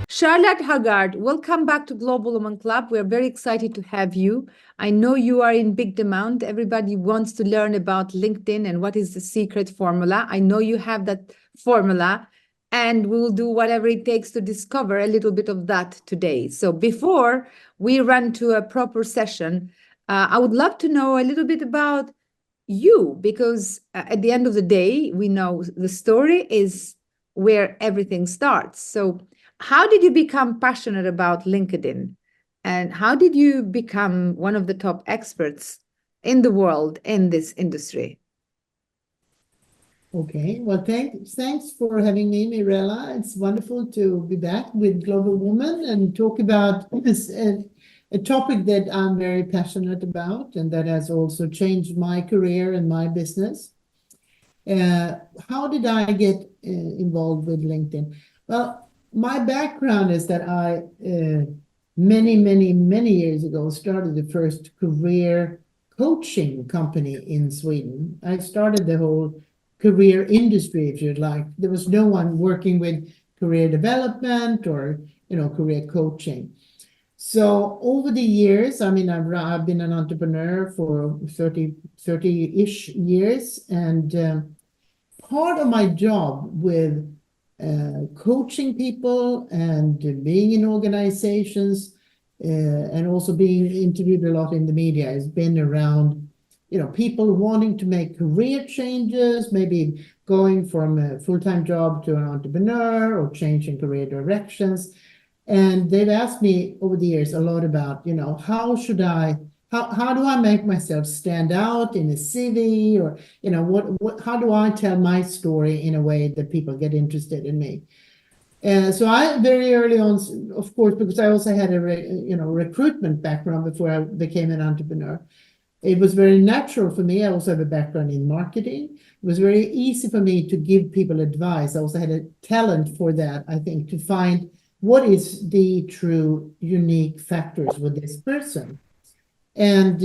Charlotte Hågård, welcome back to Global Woman Club. We're very excited to have you. I know you are in big demand. Everybody wants to learn about LinkedIn and what is the secret formula. I know you have that formula, and we will do whatever it takes to discover a little bit of that today. So before we run to a proper session, I would love to know a little bit about you, because at the end of the day, we know the story is where everything starts. So how did you become passionate about LinkedIn? And how did you become one of the top experts in the world in this industry? Okay, well, thanks for having me, Mirela. It's wonderful to be back with Global Woman and talk about this, a topic that I'm very passionate about and that has also changed my career and my business. How did I get involved with LinkedIn? Well, my background is that I, many years ago, started the first career coaching company in Sweden. I started the whole career industry, if you'd like. There was no one working with career development or, career coaching. So over the years, I mean, I've been an entrepreneur for 30-ish years, and part of my job with coaching people and being in organizations and also being interviewed a lot in the media has been around, people wanting to make career changes, maybe going from a full-time job to an entrepreneur or changing career directions. And they've asked me over the years a lot about, how do I make myself stand out in a CV, or, how do I tell my story in a way that people get interested in me? So I very early on, of course, because I also had a recruitment background before I became an entrepreneur, it was very natural for me. I also have a background in marketing. It was very easy for me to give people advice. I also had a talent for that, I think, to find what is the true unique factors with this person. And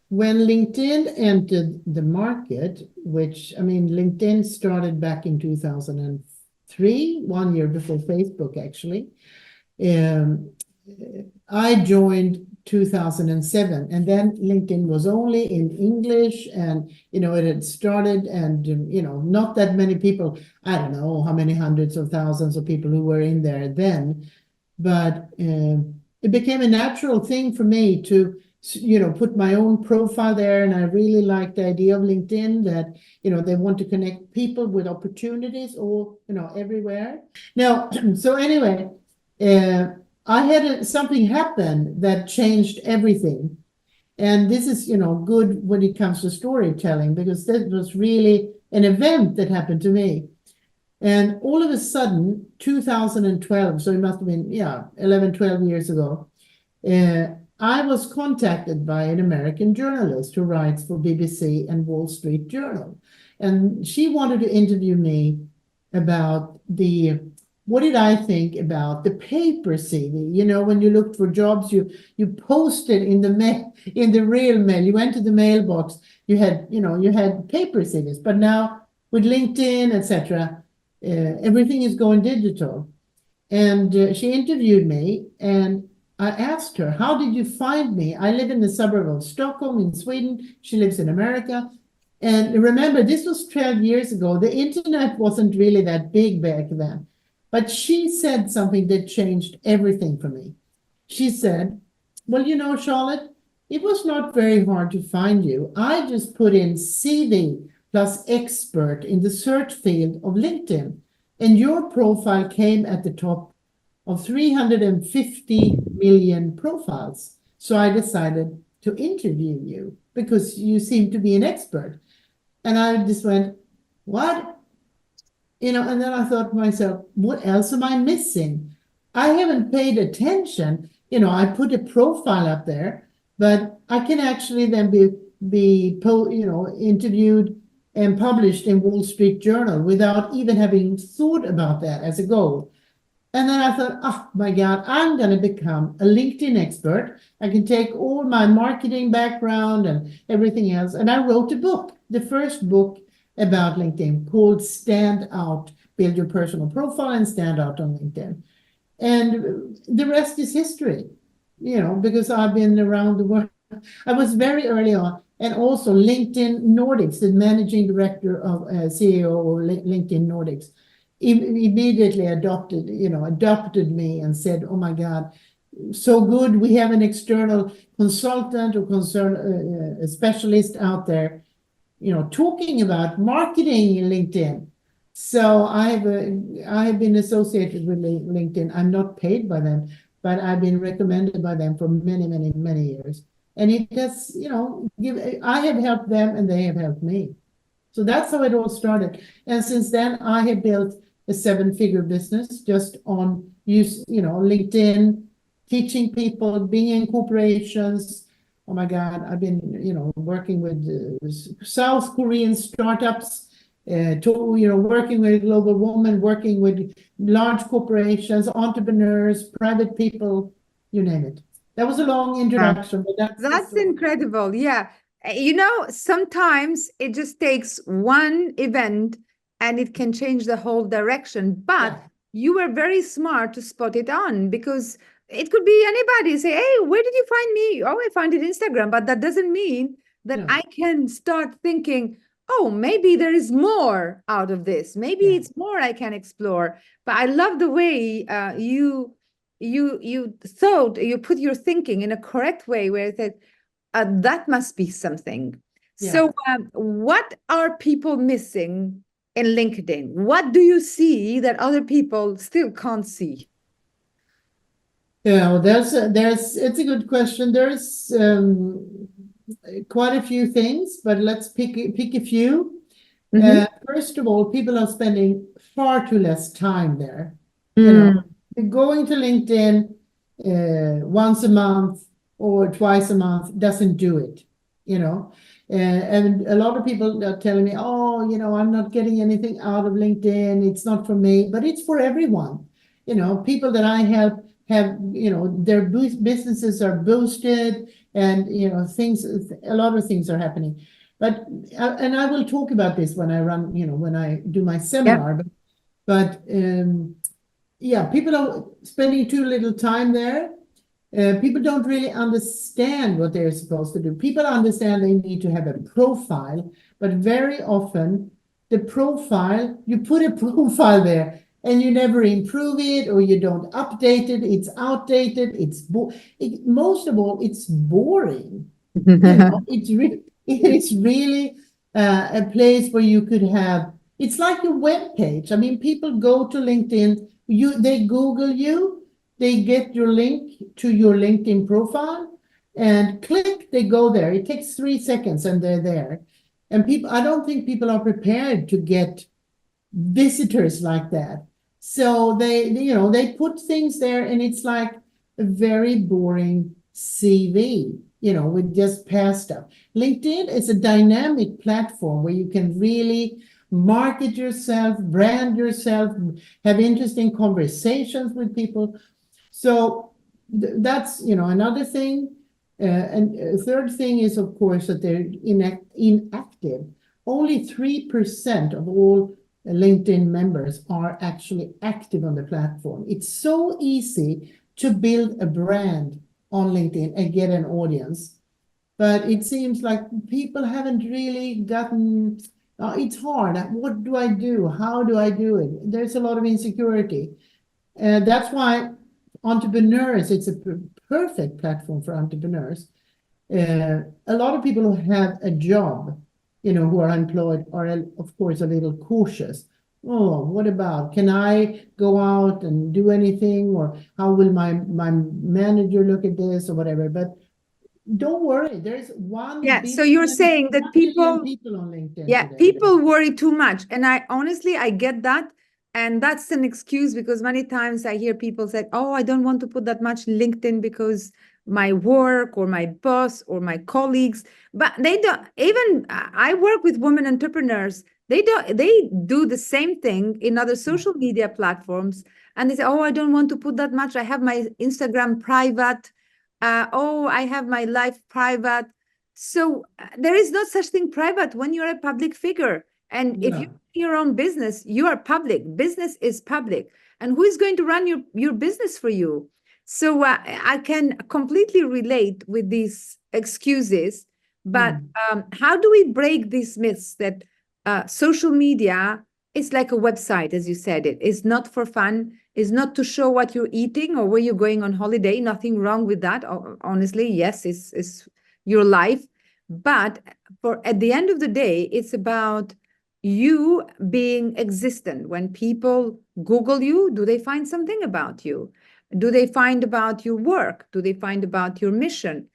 when LinkedIn entered the market, which, LinkedIn started back in 2003, 1 year before Facebook, actually. I joined 2007, and then LinkedIn was only in English, and, it had started, and, not that many people, I don't know how many hundreds of thousands of people who were in there then, but it became a natural thing for me to put my own profile there. And I really like the idea of LinkedIn that, they want to connect people with opportunities all, everywhere. Now, so anyway, I had something happen that changed everything. And this is, good when it comes to storytelling, because that was really an event that happened to me. And all of a sudden, 2012, so it must have been, 11, 12 years ago, I was contacted by an American journalist who writes for BBC and Wall Street Journal. And she wanted to interview me about what did I think about the paper CV? When you looked for jobs, you posted in the real mail. You went to the mailbox, you had paper CVs. But now with LinkedIn, etc., everything is going digital. And she interviewed me, and I asked her, how did you find me? I live in the suburb of Stockholm in Sweden. She lives in America. And remember, this was 12 years ago. The internet wasn't really that big back then. But she said something that changed everything for me. She said, well, Charlotte, it was not very hard to find you. I just put in CV plus expert in the search field of LinkedIn, and your profile came at the top of 350 million profiles. So I decided to interview you because you seem to be an expert. And I just went, what? And then I thought to myself, what else am I missing? I haven't paid attention. I put a profile up there, but I can actually then be interviewed and published in Wall Street Journal without even having thought about that as a goal. And then I thought, oh my God, I'm going to become a LinkedIn expert. I can take all my marketing background and everything else. And I wrote a book. The first book about LinkedIn called Stand Out, Build Your Personal Profile and Stand Out on LinkedIn. And the rest is history, because I've been around the world. I was very early on. And also LinkedIn Nordics, the managing director of CEO of LinkedIn Nordics, immediately adopted me and said, oh my God, so good. We have an external consultant or a specialist out there, talking about marketing in LinkedIn. So I have been associated with LinkedIn. I'm not paid by them, but I've been recommended by them for many, many, many years. And it has, I have helped them and they have helped me. So that's how it all started. And since then, I have built a 7-figure business just on LinkedIn, teaching people, being in corporations. Oh my God, I've been, working with South Korean startups, working with global women, working with large corporations, entrepreneurs, private people, you name it. That was a long introduction, but that's incredible. Yeah. Sometimes it just takes one event and it can change the whole direction. But you were very smart to spot it on, because it could be anybody say, hey, where did you find me? Oh, I found it Instagram. But that doesn't mean that I can start thinking, oh, maybe there is more out of this. Maybe it's more I can explore. But I love the way you put your thinking in a correct way, where it said, that must be something. So what are people missing in LinkedIn? What do you see that other people still can't see? Yeah, it's a good question. There's quite a few things, but let's pick a few. First of all, people are spending far too less time there. Going to LinkedIn once a month or twice a month doesn't do it, and a lot of people are telling me, oh, I'm not getting anything out of LinkedIn. It's not for me, but it's for everyone. People that I help have, their businesses are boosted, and, a lot of things are happening. But, and I will talk about this when I run, when I do my seminar, but people are spending too little time there. People don't really understand what they're supposed to do. People understand they need to have a profile, but very often the profile, you put a profile there and you never improve it, or you don't update it. It's outdated. Most of all, it's boring. It's really a place where you could have, it's like a web page. I mean, people go to LinkedIn, they Google you, they get your link to your LinkedIn profile and click, they go there. It takes 3 seconds and they're there. And I don't think people are prepared to get visitors like that. So they put things there, and it's like a very boring CV, with just past stuff. LinkedIn is a dynamic platform where you can really market yourself, brand yourself, have interesting conversations with people. So that's, another thing. And a third thing is, of course, that they're inactive. Only 3% of all LinkedIn members are actually active on the platform. It's so easy to build a brand on LinkedIn and get an audience, but it seems like people haven't really gotten, it's hard. What do I do? How do I do it? There's a lot of insecurity. And that's why entrepreneurs, it's a perfect platform for entrepreneurs. A lot of people who have a job, who are employed are, of course, a little cautious. Oh, what about, can I go out and do anything? Or how will my manager look at this or whatever? But don't worry, there's 1 billion. So you're saying that people on LinkedIn today. People worry too much. And I get that. And that's an excuse, because many times I hear people say, oh, I don't want to put that much LinkedIn because my work or my boss or my colleagues, but they don't. Even I work with women entrepreneurs. They do the same thing in other social media platforms, and they say, oh, I don't want to put that much. I have my Instagram private. I have my life private. So there is no such thing private when you're a public figure. And if Yeah. you're your own business, you are public. Business is public. And who is going to run your business for you? So I can completely relate with these excuses. But how do we break these myths that social media is like a website, as you said, it is not for fun, is not to show what you're eating or where you're going on holiday. Nothing wrong with that. Honestly, yes, it's your life. But for at the end of the day, it's about you being existent. When people Google you, do they find something about you? Do they find about your work? Do they find about your mission?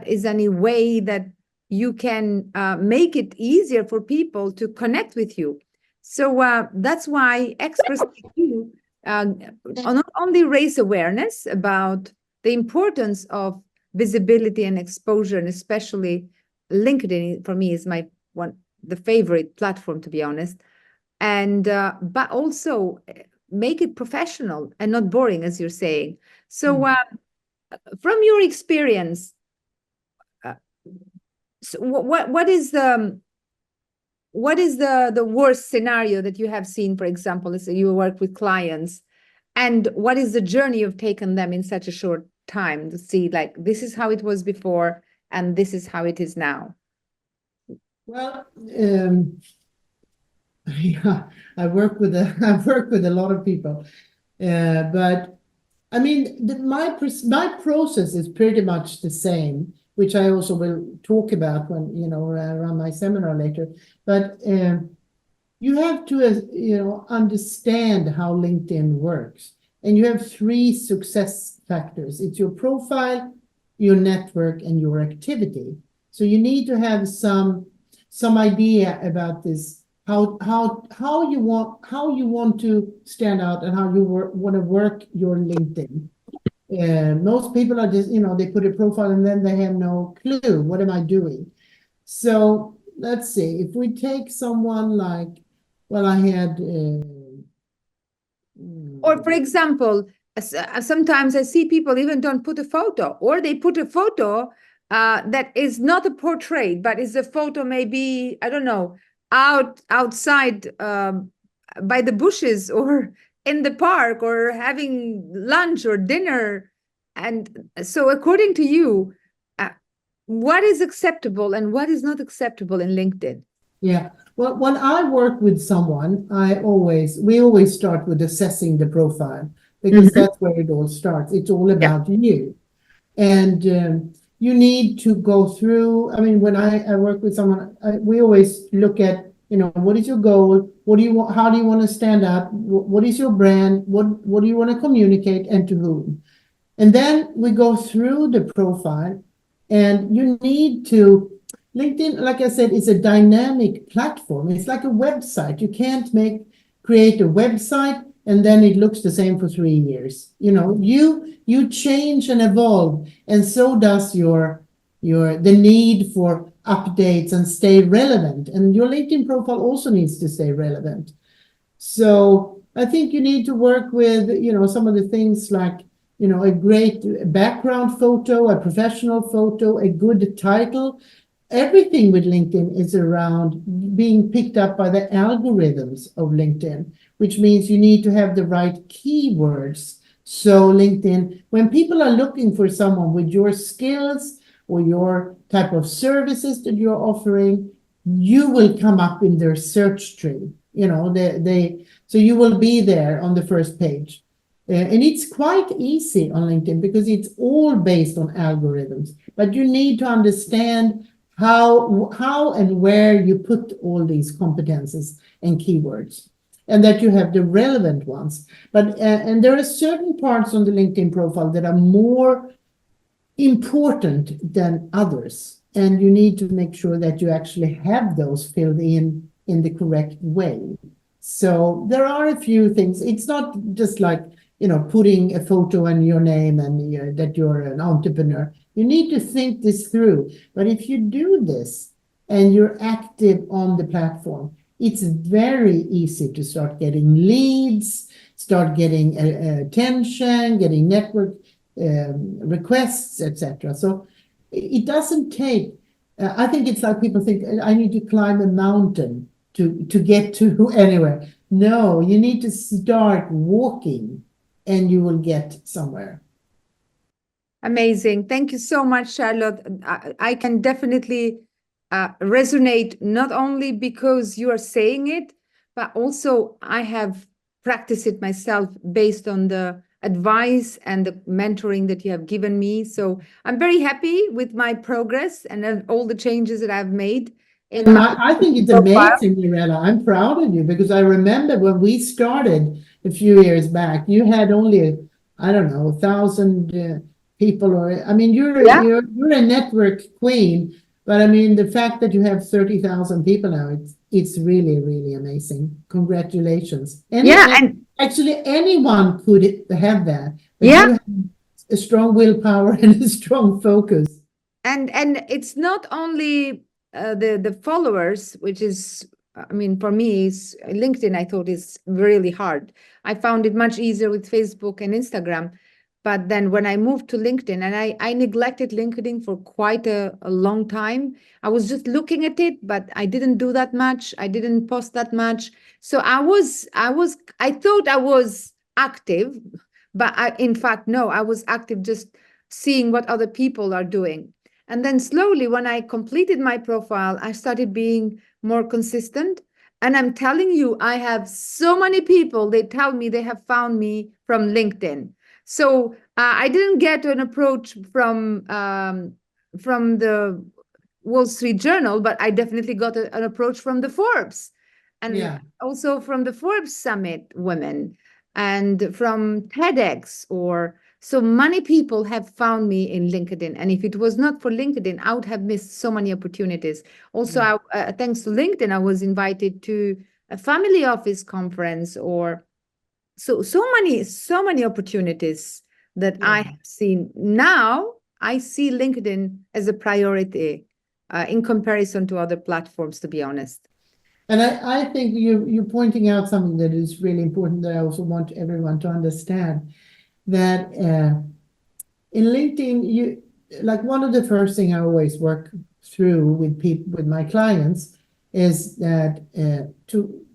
Is there any way that you can make it easier for people to connect with you? So that's why experts like you not only raise awareness about the importance of visibility and exposure, and especially LinkedIn for me is my the favorite platform, to be honest, and but also make it professional and not boring, as you're saying. So from your experience, so what is the worst scenario that you have seen, for example, as you work with clients, and what is the journey you've taken them in such a short time to see, like, this is how it was before and this is how it is now? Well, yeah, I work with a lot of people, but I mean, my process is pretty much the same, which I also will talk about when around my seminar later. But you have to understand how LinkedIn works, and you have three success factors. It's your profile, your network, and your activity. So you need to have some idea about this, how you want to stand out, and how you want to work your LinkedIn. Most people are just they put a profile and then they have no clue, what am I doing? So let's see, if we take someone like, well, I had or for example, sometimes I see people even don't put a photo, or they put a photo that is not a portrait, but is a photo, maybe, I don't know, outside by the bushes or in the park or having lunch or dinner. And so according to you, what is acceptable and what is not acceptable in LinkedIn? Yeah. Well, when I work with someone, we always start with assessing the profile, because that's where it all starts. It's all about you. And you need to go through, I mean, when I work with someone, we always look at, what is your goal? What do you want? How do you want to stand out? What is your brand? What do you want to communicate, and to whom? And then we go through the profile, and you need to, LinkedIn, like I said, is a dynamic platform. It's like a website. You can't create a website and then it looks the same for 3 years. You change and evolve, and so does the need for updates and stay relevant. And your LinkedIn profile also needs to stay relevant. So I think you need to work with, some of the things like, a great background photo, a professional photo, a good title. Everything with LinkedIn is around being picked up by the algorithms of LinkedIn, which means you need to have the right keywords. So LinkedIn, when people are looking for someone with your skills or your type of services that you're offering, you will come up in their search tree. So you will be there on the first page. And it's quite easy on LinkedIn because it's all based on algorithms. But you need to understand how and where you put all these competences and keywords, and that you have the relevant ones. But and there are certain parts on the LinkedIn profile that are more important than others, and you need to make sure that you actually have those filled in the correct way. So there are a few things. It's not just like putting a photo and your name and that you're an entrepreneur. You need to think this through. But if you do this and you're active on the platform, it's very easy to start getting leads, start getting attention, getting network requests, etc. So it doesn't take, I think it's like people think, I need to climb a mountain to get to anywhere. No, you need to start walking and you will get somewhere. Amazing. Thank you so much, Charlotte. I can definitely resonate, not only because you are saying it, but also I have practiced it myself based on the advice and the mentoring that you have given me. So I'm very happy with my progress and all the changes that I've made. And I think it's amazing, Mirela. I'm proud of you because I remember when we started a few years back, you had only, I don't know, 1,000 people, or I mean, you're a network queen. But I mean, the fact that you have 30,000 people now, it's really, really amazing. Congratulations. And actually anyone could have that. But you have a strong willpower and a strong focus. And it's not only the followers, which is, I mean, for me, LinkedIn, I thought is really hard. I found it much easier with Facebook and Instagram. But then when I moved to LinkedIn, and I neglected LinkedIn for quite a long time. I was just looking at it, but I didn't do that much. I didn't post that much. So I thought I was active, but in fact, no, I was active just seeing what other people are doing. And then slowly, when I completed my profile, I started being more consistent. And I'm telling you, I have so many people, they tell me they have found me from LinkedIn. So I didn't get an approach from the Wall Street Journal, but I definitely got an approach from the Forbes, and also from the Forbes Summit Women, and from TEDx. Or so many people have found me in LinkedIn, and if it was not for LinkedIn, I would have missed so many opportunities. Also, thanks to LinkedIn, I was invited to a family office conference, or so many opportunities that I have seen. Now I see LinkedIn as a priority in comparison to other platforms, to be honest. And I think you're pointing out something that is really important that I also want everyone to understand, that in LinkedIn, like one of the first thing I always work through with my clients is that to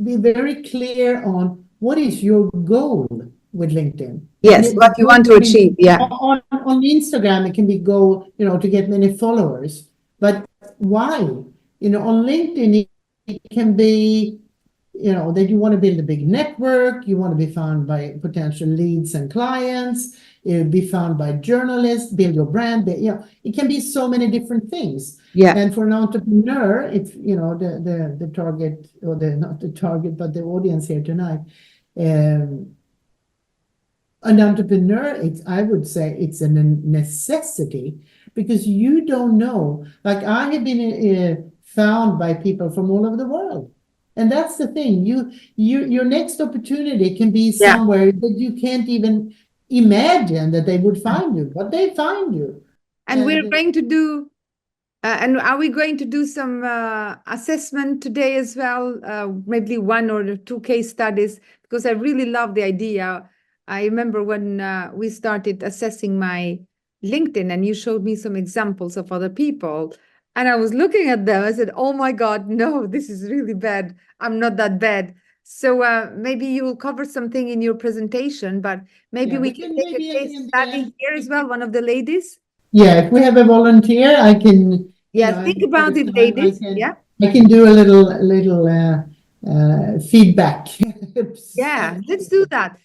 be very clear on what is your goal with LinkedIn. Yes, what you want to achieve. On Instagram, it can be goal, to get many followers. But why? On LinkedIn, it can be, that you want to build a big network, you want to be found by potential leads and clients, be found by journalists, build your brand. It can be so many different things. And for an entrepreneur, it's, the target, or not the target, but the audience here tonight, an entrepreneur, I would say it's a necessity, because you don't know. Like, I have been found by people from all over the world. And that's the thing. Your next opportunity can be somewhere that you can't even imagine that they would find you, but they find you. And we're going to do, and are we going to do some assessment today as well? Maybe 1 or 2 case studies, because I really love the idea. I remember when we started assessing my LinkedIn, and you showed me some examples of other people. And I was looking at them. I said, oh my God, no, this is really bad. I'm not that bad. So maybe you will cover something in your presentation, but maybe we can take a case study here as well, one of the ladies. Yeah, if we have a volunteer, I can. Think about it, ladies. I can do a little feedback. Yeah, let's do that.